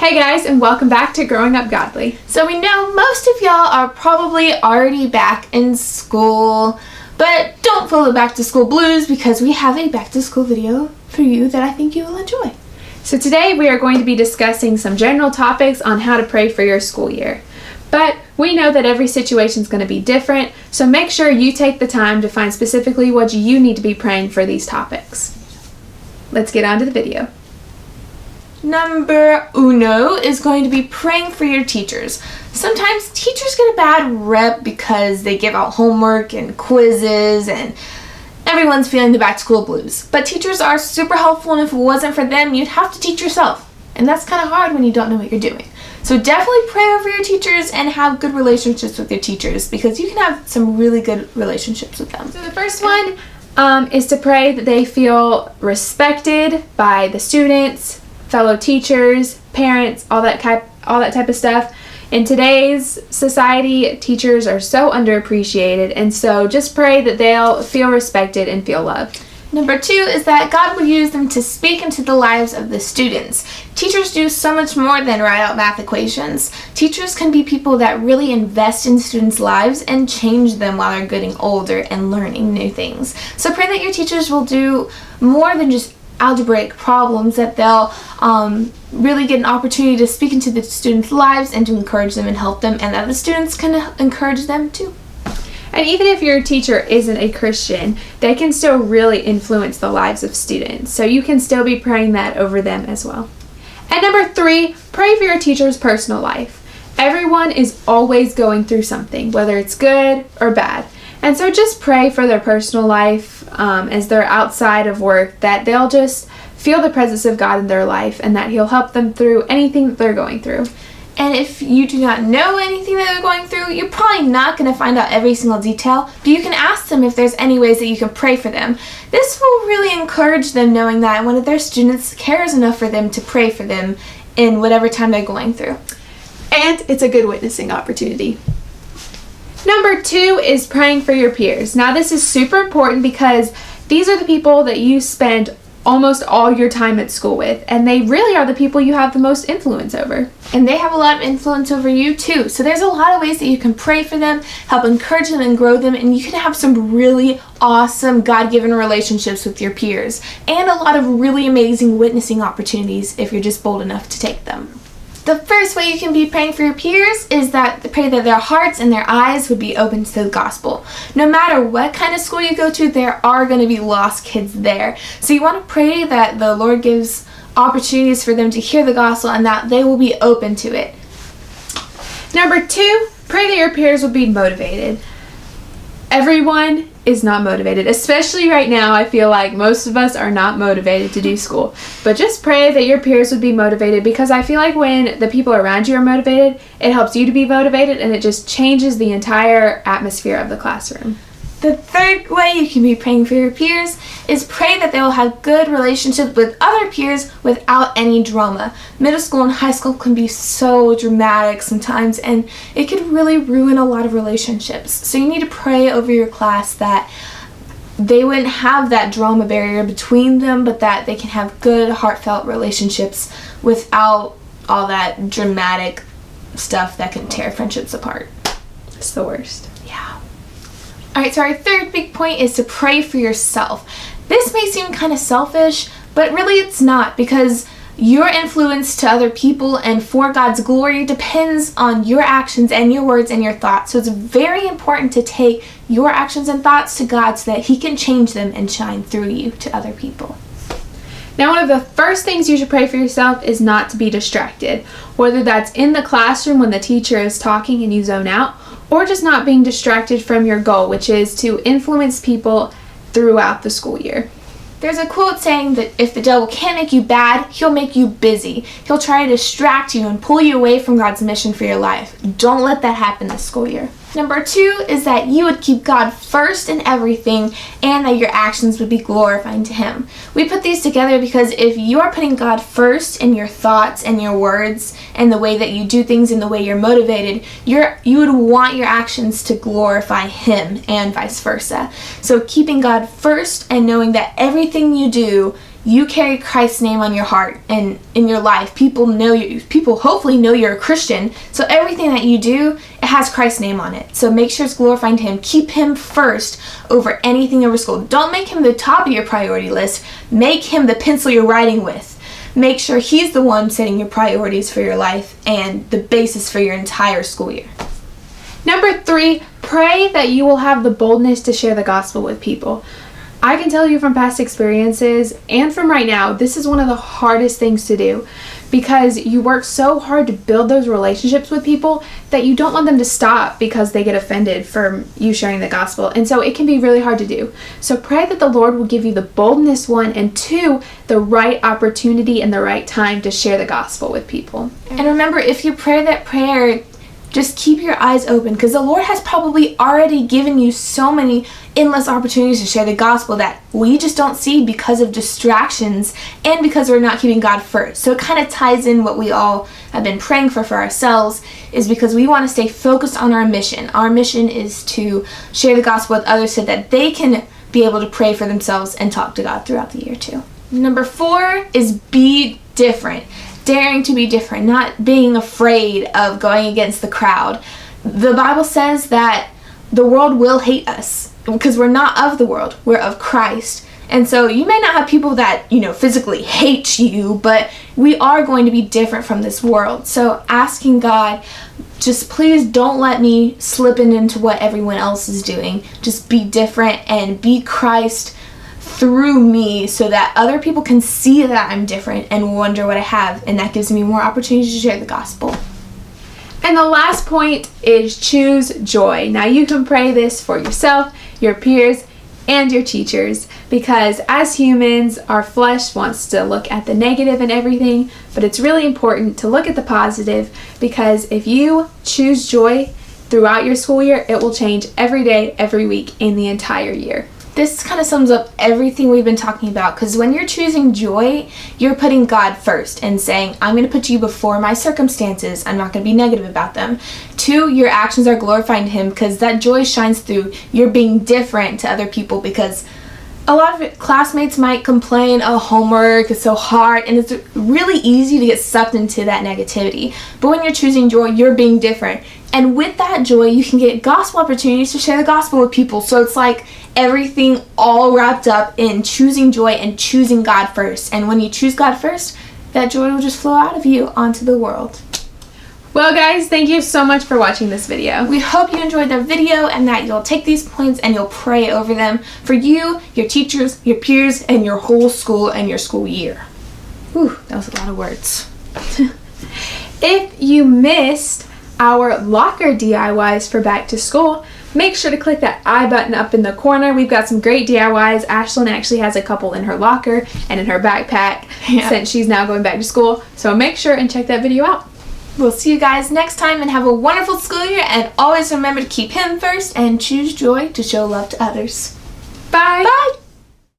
Hey guys, and welcome back to Growing Up Godly. So we know most of y'all are probably already back in school, but don't feel the back to school blues because we have a back to school video for you that I think you will enjoy. So today we are going to be discussing some general topics on how to pray for your school year. But we know that every situation is going to be different, so make sure you take the time to find specifically what you need to be praying for these topics. Let's get on to the video. Number uno is going to be praying for your teachers. Sometimes teachers get a bad rep because they give out homework and quizzes and everyone's feeling the back to school blues. But teachers are super helpful, and if it wasn't for them, you'd have to teach yourself. And that's kind of hard when you don't know what you're doing. So definitely pray over your teachers and have good relationships with your teachers because you can have some really good relationships with them. So the first one is to pray that they feel respected by the students, fellow teachers, parents, all that type of stuff. In today's society, teachers are so underappreciated, and so just pray that they'll feel respected and feel loved. Number two is that God will use them to speak into the lives of the students. Teachers do so much more than write out math equations. Teachers can be people that really invest in students' lives and change them while they're getting older and learning new things. So pray that your teachers will do more than just algebraic problems, that they'll really get an opportunity to speak into the students' lives and to encourage them and help them, and that the students can encourage them too. And even if your teacher isn't a Christian, they can still really influence the lives of students. So you can still be praying that over them as well. And number three, pray for your teacher's personal life. Everyone is always going through something, whether it's good or bad. And so just pray for their personal life as they're outside of work, that they'll just feel the presence of God in their life and that He'll help them through anything that they're going through. And if you do not know anything that they're going through, you're probably not going to find out every single detail, but you can ask them if there's any ways that you can pray for them. This will really encourage them, knowing that one of their students cares enough for them to pray for them in whatever time they're going through. And it's a good witnessing opportunity. Number two is praying for your peers. Now this is super important because these are the people that you spend almost all your time at school with, and they really are the people you have the most influence over. And they have a lot of influence over you too. So there's a lot of ways that you can pray for them, help encourage them and grow them, and you can have some really awesome God-given relationships with your peers and a lot of really amazing witnessing opportunities if you're just bold enough to take them. The first way you can be praying for your peers is that pray that their hearts and their eyes would be open to the gospel. No matter what kind of school you go to, there are going to be lost kids there. So you want to pray that the Lord gives opportunities for them to hear the gospel and that they will be open to it. Number two, pray that your peers will be motivated. Everyone is not motivated, especially right now. I feel like most of us are not motivated to do school, but just pray that your peers would be motivated, because I feel like when the people around you are motivated, it helps you to be motivated and it just changes the entire atmosphere of the classroom. The third way you can be praying for your peers is pray that they will have good relationships with other peers without any drama. Middle school and high school can be so dramatic sometimes, and it could really ruin a lot of relationships. So you need to pray over your class that they wouldn't have that drama barrier between them, but that they can have good, heartfelt relationships without all that dramatic stuff that can tear friendships apart. It's the worst. Yeah. Alright, so our third big point is to pray for yourself. This may seem kind of selfish, but really it's not, because your influence to other people and for God's glory depends on your actions and your words and your thoughts. So it's very important to take your actions and thoughts to God so that He can change them and shine through you to other people. Now, one of the first things you should pray for yourself is not to be distracted, whether that's in the classroom when the teacher is talking and you zone out, or just not being distracted from your goal, which is to influence people throughout the school year. There's a quote saying that if the devil can't make you bad, he'll make you busy. He'll try to distract you and pull you away from God's mission for your life. Don't let that happen this school year. Number two is that you would keep God first in everything and that your actions would be glorifying to Him. We put these together because if you're putting God first in your thoughts and your words and the way that you do things and the way you're motivated, you would want your actions to glorify Him and vice versa. So keeping God first and knowing that everything you do, you carry Christ's name on your heart and in your life. People know you. People hopefully know you're a Christian. So everything that you do, it has Christ's name on it. So make sure it's glorifying to him. Keep him first over anything over school. Don't make him the top of your priority list. Make him the pencil you're writing with. Make sure he's the one setting your priorities for your life and the basis for your entire school year. Number 3, pray that you will have the boldness to share the gospel with people. I can tell you from past experiences and from right now, this is one of the hardest things to do because you work so hard to build those relationships with people that you don't want them to stop because they get offended from you sharing the gospel. And so it can be really hard to do. So pray that the Lord will give you the boldness, 1, and 2, the right opportunity and the right time to share the gospel with people. And remember, if you pray that prayer, just keep your eyes open because the Lord has probably already given you so many endless opportunities to share the gospel that we just don't see because of distractions and because we're not keeping God first. So it kind of ties in what we all have been praying for ourselves, is because we want to stay focused on our mission. Our mission is to share the gospel with others so that they can be able to pray for themselves and talk to God throughout the year too. Number 4 is be different. Daring to be different, not being afraid of going against the crowd. The Bible says that the world will hate us because we're not of the world, we're of Christ. And so you may not have people that, physically hate you, but we are going to be different from this world. So asking God, just please don't let me slip into what everyone else is doing. Just be different and be Christ through me so that other people can see that I'm different and wonder what I have, and that gives me more opportunities to share the gospel. And the last point is choose joy. Now you can pray this for yourself, your peers, and your teachers, because as humans, our flesh wants to look at the negative and everything, but it's really important to look at the positive, because if you choose joy throughout your school year, it will change every day, every week, in the entire year. This kind of sums up everything we've been talking about, because when you're choosing joy, you're putting God first and saying, I'm going to put you before my circumstances. I'm not going to be negative about them. 2, your actions are glorifying him because that joy shines through. You're being different to other people, because a lot of classmates might complain, oh, homework is so hard, and it's really easy to get sucked into that negativity. But when you're choosing joy, you're being different. And with that joy, you can get gospel opportunities to share the gospel with people. So it's like everything all wrapped up in choosing joy and choosing God first. And when you choose God first, that joy will just flow out of you onto the world. Well, guys, thank you so much for watching this video. We hope you enjoyed the video and that you'll take these points and you'll pray over them for you, your teachers, your peers, and your whole school and your school year. Whew, that was a lot of words. If you missed our locker DIYs for back to school, make sure to click that I button up in the corner. We've got some great DIYs. Ashlynn actually has a couple in her locker and in her backpack since she's now going back to school. So make sure and check that video out. We'll see you guys next time and have a wonderful school year, and always remember to keep him first and choose joy to show love to others. Bye. Bye.